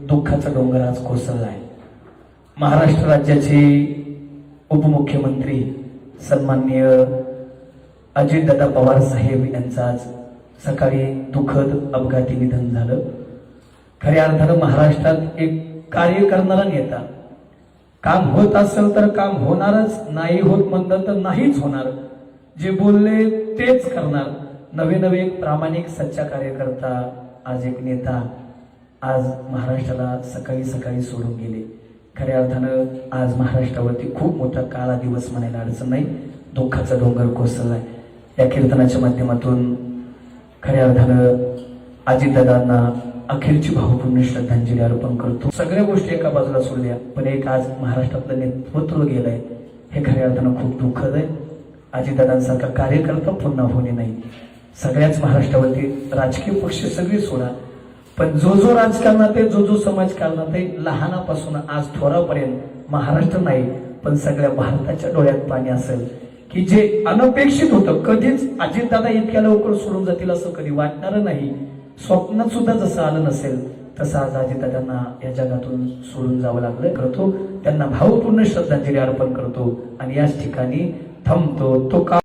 दुःखाचा डोंगर आज कोसळला आहे। महाराष्ट्र राज्याचे उपमुख्यमंत्री सन्माननीय अजितदादा पवार साहेब यांचं आज सकाळी दुःखद अपघाती निधन झालं। खऱ्या अर्थानं महाराष्ट्रात एक कार्य करणारा नेता, काम होत असेल तर काम होणारच, नाही होत म्हणलं तर नाहीच होणार, जे बोलले तेच करणार, नवे नवे एक प्रामाणिक सच्चा कार्यकर्ता, आज एक नेता आज महाराष्ट्राला सकाळी सकाळी सोडून गेले। खऱ्या अर्थानं आज महाराष्ट्रावरती खूप मोठा काळा दिवस म्हणायला अडचण नाही, दुःखाचा डोंगर कोसळलाय। या कीर्तनाच्या माध्यमातून खऱ्या अर्थानं अजितदादांना अखेरची भावपूर्ण श्रद्धांजली अर्पण करतो। सगळ्या गोष्टी एका बाजूला सोडल्या, पण एक आज महाराष्ट्रातलं नेतृत्व गेलंय, हे खऱ्या अर्थानं खूप दुःखद आहे। अजितदादांसारखा कार्यकर्ता पुन्हा होणे नाही। सगळ्याच महाराष्ट्रावरती राजकीय पक्ष सगळे सोडा, पण जो जो राजकारणात आहे, जो जो समाजकारणात आहे, लहानापासून आज थोरापर्यंत महाराष्ट्र नाही पण सगळ्या भारताच्या डोळ्यात पाणी असेल की जे अनपेक्षित होतं। कधीच अजितदादा इतक्या लवकर सोडून जातील असं कधी वाटणार नाही, स्वप्नात सुद्धा जसं आलं नसेल तसं आज अजितदादांना या जगातून सोडून जावं लागलं। करतो त्यांना भावपूर्ण श्रद्धांजली अर्पण करतो आणि याच ठिकाणी थांबतो। तो